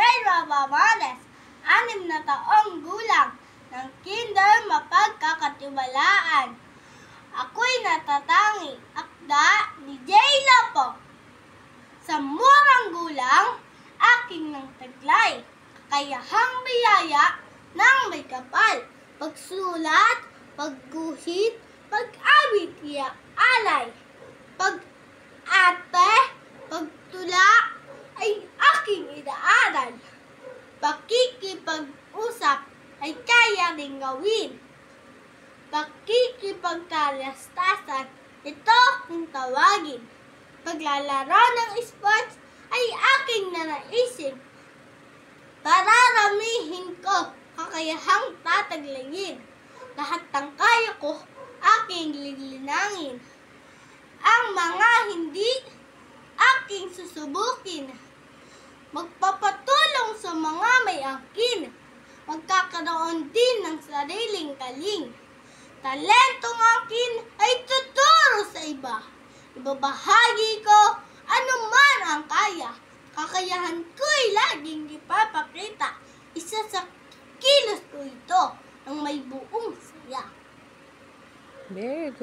Vera Bamanes, 6 na taong gulang, ng kinder mapagkakatiwalaan. Ako'y natatangi, akda ni Jayla po. Sa murang gulang, aking nang taglay, kakayahang biyaya ng may kapal. Pagsulat, pagguhit, pag-awit, iyak alay. Pag-ate, pagtula, ay aking inaaral. Pakikipag-usap ay kaya ring gawin. Pakikipagtalastasan, ito ang tawagin. Paglalaro ng sports ay aking nanaisip. Pararamihin ko, kakayahang tataglayin. Lahat ng kaya ko, aking lilinangin. Ang mga hindi, aking susubukin. Magpapatulong sa mga may angkin. Magkakaroon din ng sariling kaling. Talentong akin ay tuturo sa iba. Ibabahagi ko anuman ang kaya. Kakayahan ko'y laging ipapakita. Isa sa kilos ko ito ng may buong saya. Very good.